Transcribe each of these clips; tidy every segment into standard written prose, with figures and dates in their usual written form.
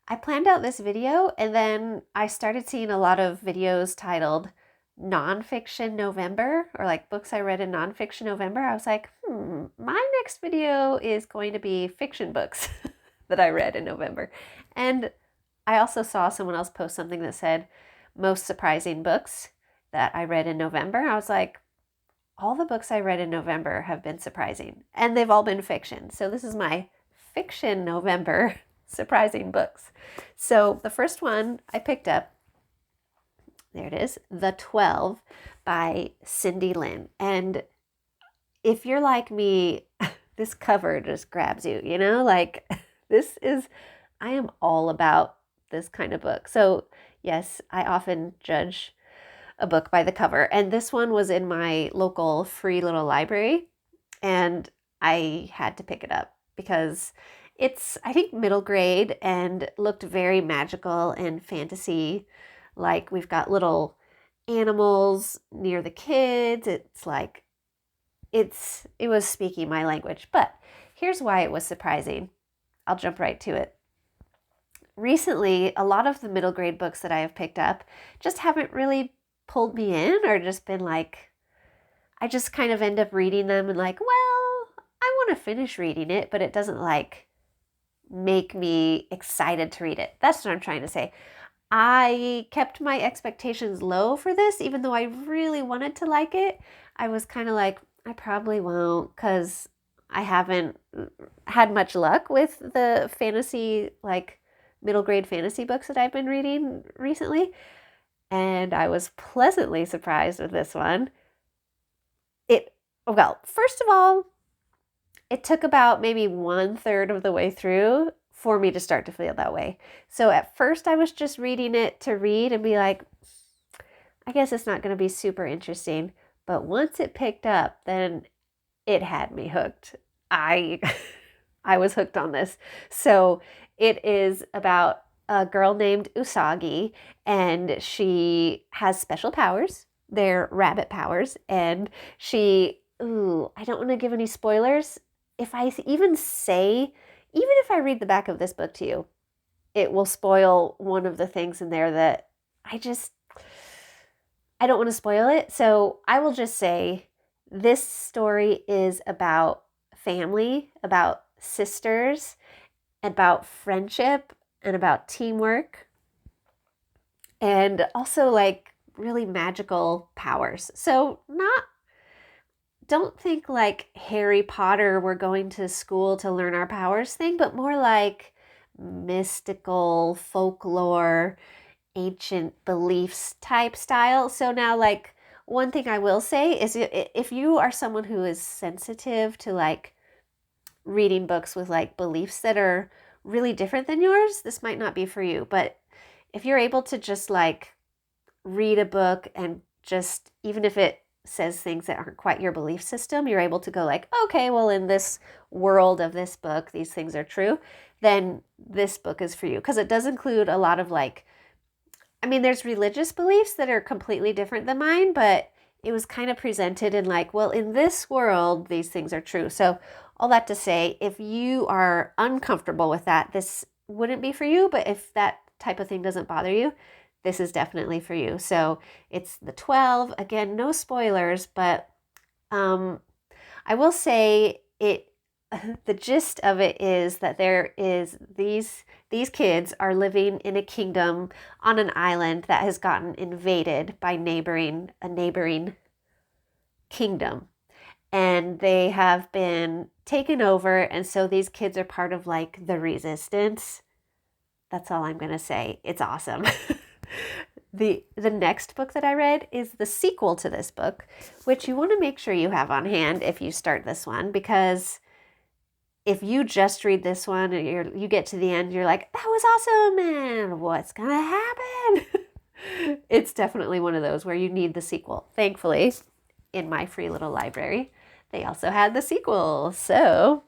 I planned out this video and then I started seeing a lot of videos titled Nonfiction November or like books I read in Nonfiction November. I was like, my next video is going to be fiction books that I read in November. And I also saw someone else post something that said most surprising books that I read in November. I was like, all the books I read in November have been surprising and they've all been fiction. So this is my fiction November surprising books. So the first one I picked up, there it is, The 12 by Cindy Lin. And if you're like me, this cover just grabs you, like I am all about this kind of book. So yes, I often judge a book by the cover. And this one was in my local free little library and I had to pick it up because it's, I think, middle grade and looked very magical and fantasy. Like we've got little animals near the kids. It's like, it was speaking my language. But here's why it was surprising. I'll jump right to it. Recently, a lot of the middle grade books that I have picked up just haven't really pulled me in or just been like, I just kind of end up reading them and like, well, I want to finish reading it, but it doesn't like make me excited to read it. That's what I'm trying to say. I kept my expectations low for this, even though I really wanted to like it. I was kind of like, I probably won't because I haven't had much luck with the fantasy, like middle grade fantasy books that I've been reading recently. And I was pleasantly surprised with this one. Well, first of all, it took about maybe 1/3 of the way through for me to start to feel that way. So at first I was just reading it to read and be like, I guess it's not going to be super interesting. But once it picked up, then it had me hooked. I I was hooked on this. So it is about a girl named Usagi, and she has special powers. They're rabbit powers, and I don't want to give any spoilers. If I even if I read the back of this book to you, it will spoil one of the things in there that I don't want to spoil it. So I will just say this story is about family, about sisters, about friendship, and about teamwork, and also like really magical powers. So don't think like Harry Potter, we're going to school to learn our powers thing, but more like mystical, folklore, ancient beliefs type style. So now, like, one thing I will say is if you are someone who is sensitive to like reading books with like beliefs that are really different than yours, this might not be for you. But if you're able to just like read a book and just, even if it says things that aren't quite your belief system, you're able to go like, okay, well, in this world of this book, these things are true, then this book is for you. Because it does include a lot of like, there's religious beliefs that are completely different than mine, but it was kind of presented in like, well, in this world, these things are true. So all that to say, if you are uncomfortable with that, this wouldn't be for you. But if that type of thing doesn't bother you, this is definitely for you. So it's The 12. Again, no spoilers, but I will say the gist of it is that there is these kids are living in a kingdom on an island that has gotten invaded by a neighboring kingdom. And they have been taken over, and so these kids are part of like the resistance. That's all I'm going to say. It's awesome. The next book that I read is the sequel to this book, which you want to make sure you have on hand if you start this one, because if you just read this one and you get to the end, you're like, that was awesome, and what's going to happen? It's definitely one of those where you need the sequel. Thankfully, in my free little library, they also had the sequel. So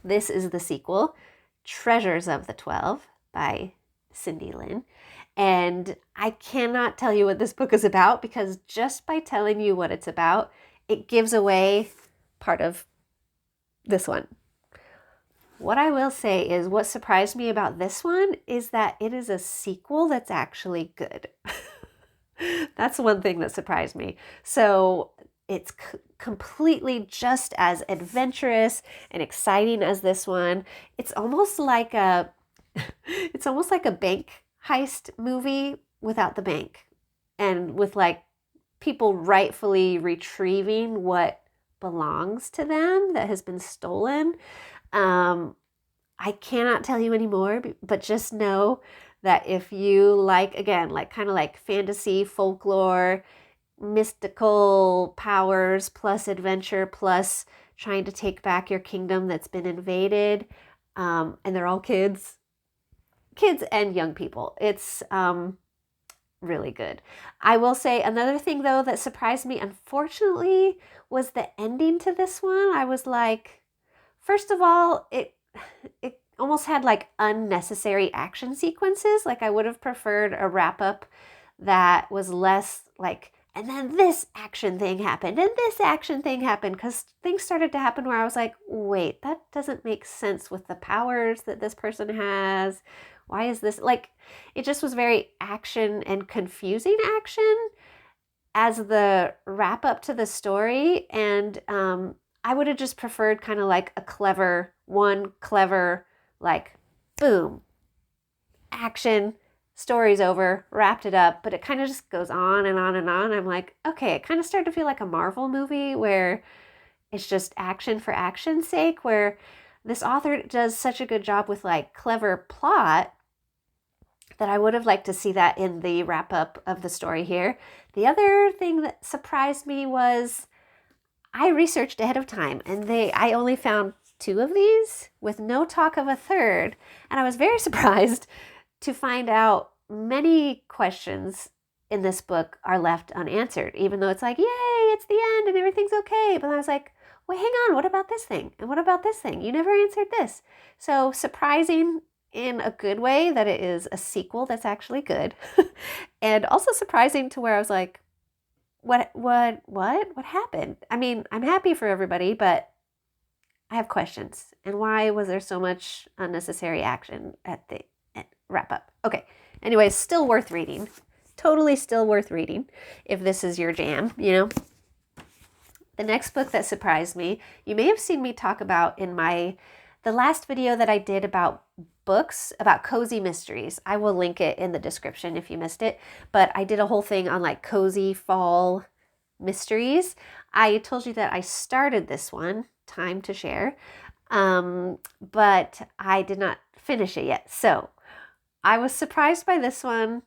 this is the sequel, Treasures of the 12 by Cindy Lin. And I cannot tell you what this book is about, because just by telling you what it's about, it gives away part of this one. What I will say is what surprised me about this one is that it is a sequel that's actually good. That's one thing that surprised me. So it's completely just as adventurous and exciting as this one. It's almost like a it's almost like a bank heist movie without the bank, and with like people rightfully retrieving what belongs to them that has been stolen. Um, I cannot tell you anymore, but just know that if you like, again, like kind of like fantasy, folklore, mystical powers plus adventure plus trying to take back your kingdom that's been invaded, and they're all kids and young people. It's really good. I will say another thing though that surprised me, unfortunately, was the ending to this one. I was like, first of all, it almost had like unnecessary action sequences. Like I would have preferred a wrap up that was less like, and then this action thing happened and this action thing happened, because things started to happen where I was like, wait, that doesn't make sense with the powers that this person has. Why is this like, it just was very action and confusing action as the wrap up to the story. And I would have just preferred kind of like a clever, like, boom, action, story's over, wrapped it up, but it kind of just goes on and on and on. I'm like, okay, it kind of started to feel like a Marvel movie where it's just action for action's sake, where this author does such a good job with like clever plot that I would have liked to see that in the wrap up of the story here. The other thing that surprised me was I researched ahead of time, and I only found 2 of these with no talk of a third, and I was very surprised to find out many questions in this book are left unanswered, even though it's like, yay, it's the end and everything's okay. But I was like, wait, hang on, what about this thing? And what about this thing? You never answered this. So surprising in a good way that it is a sequel that's actually good. And also surprising to where I was like, what happened? I mean, I'm happy for everybody, but I have questions. And why was there so much unnecessary action at the wrap up? Okay. Anyways, still worth reading. Totally still worth reading if this is your jam, you know? The next book that surprised me, you may have seen me talk about in the last video that I did about books, about cozy mysteries. I will link it in the description if you missed it, but I did a whole thing on like cozy fall mysteries. I told you that I started this one, Time to Share, but I did not finish it yet. So I was surprised by this one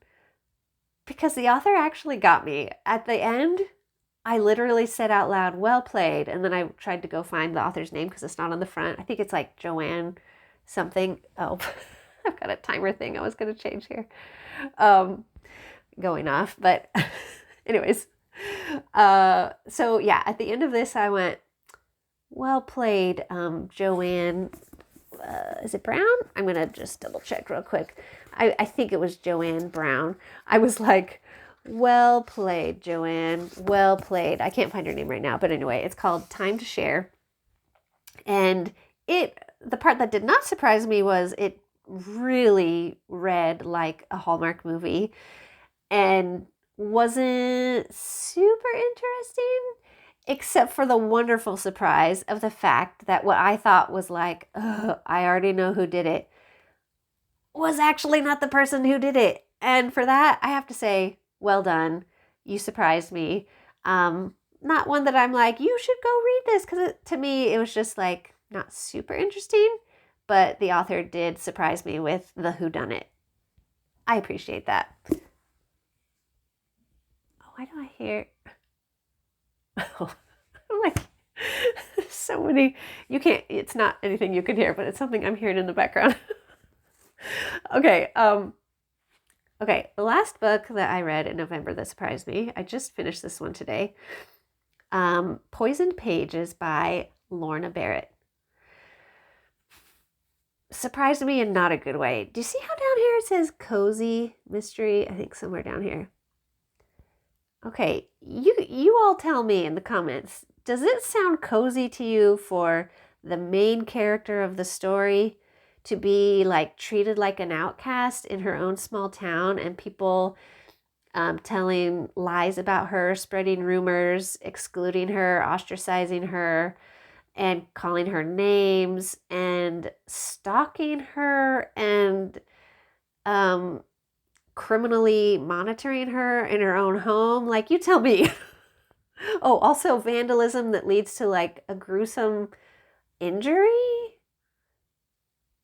because the author actually got me. At the end, I literally said out loud, well played. And then I tried to go find the author's name because it's not on the front. I think it's like Joanne something. Oh, I've got a timer thing I was going to change here. Going off. But anyways. So yeah, at the end of this, I went, well played, Joanne. Is it Brown? I'm going to just double check real quick. I think it was Joanne Brown. I was like, well played, Joanne. Well played. I can't find her name right now. But anyway, it's called Time to Share. And the part that did not surprise me was it really read like a Hallmark movie and wasn't super interesting, except for the wonderful surprise of the fact that what I thought was like, I already know who did it, was actually not the person who did it. And for that, I have to say, well done. You surprised me. Not one that I'm like, you should go read this, because to me, it was just like not super interesting, but the author did surprise me with the whodunit. I appreciate that. Why do I hear? Oh, I'm like, so many. You can't. It's not anything you can hear, but it's something I'm hearing in the background. Okay. Okay. The last book that I read in November that surprised me. I just finished this one today. Poisoned Pages by Lorna Barrett. Surprised me in not a good way. Do you see how down here it says cozy mystery? I think somewhere down here. Okay, you all tell me in the comments, does it sound cozy to you for the main character of the story to be like treated like an outcast in her own small town, and people telling lies about her, spreading rumors, excluding her, ostracizing her, and calling her names and stalking her and criminally monitoring her in her own home. Like, you tell me. Oh, also vandalism that leads to like a gruesome injury.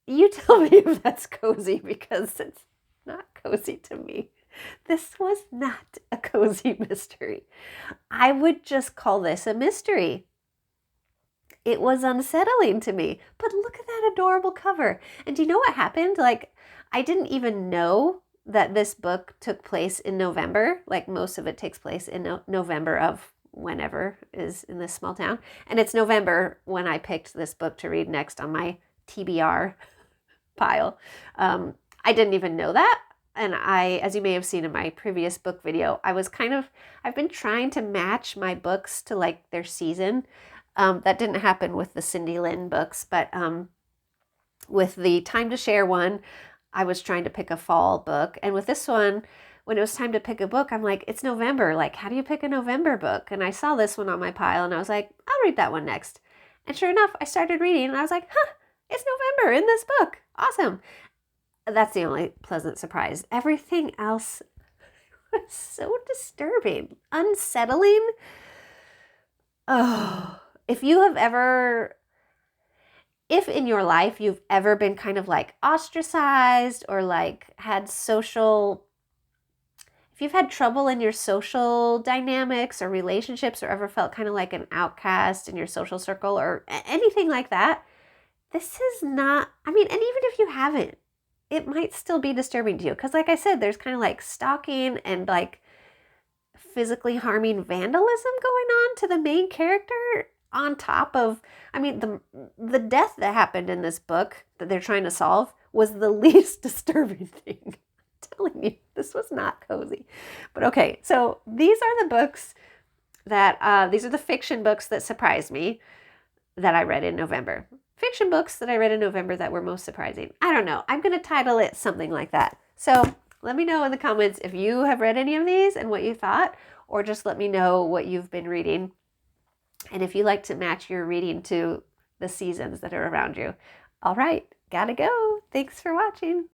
You tell me if that's cozy, because it's not cozy to me. This was not a cozy mystery. I would just call this a mystery. It was unsettling to me. But look at that adorable cover. And do you know what happened? Like, I didn't even know that this book took place in November. Like, most of it takes place in November of whenever is in this small town. And it's November when I picked this book to read next on my TBR pile. I didn't even know that. And as you may have seen in my previous book video, I've been trying to match my books to like their season. That didn't happen with the Cindy Lynn books, but with the Time to Share one, I was trying to pick a fall book. And with this one, when it was time to pick a book, I'm like, it's November. Like, how do you pick a November book? And I saw this one on my pile and I was like, I'll read that one next. And sure enough, I started reading and I was like, it's November in this book. Awesome. That's the only pleasant surprise. Everything else was so disturbing, unsettling. Oh, if in your life you've ever been kind of like ostracized or like if you've had trouble in your social dynamics or relationships, or ever felt kind of like an outcast in your social circle or anything like that, this is not, and even if you haven't, it might still be disturbing to you. Because like I said, there's kind of like stalking and like physically harming vandalism going on to the main character, on top of, the death that happened in this book that they're trying to solve was the least disturbing thing. I'm telling you, this was not cozy. But okay, so these are the books these are the fiction books that surprised me that I read in November. Fiction books that I read in November that were most surprising. I don't know. I'm going to title it something like that. So let me know in the comments if you have read any of these and what you thought, or just let me know what you've been reading. And if you like to match your reading to the seasons that are around you. All right, gotta go. Thanks for watching.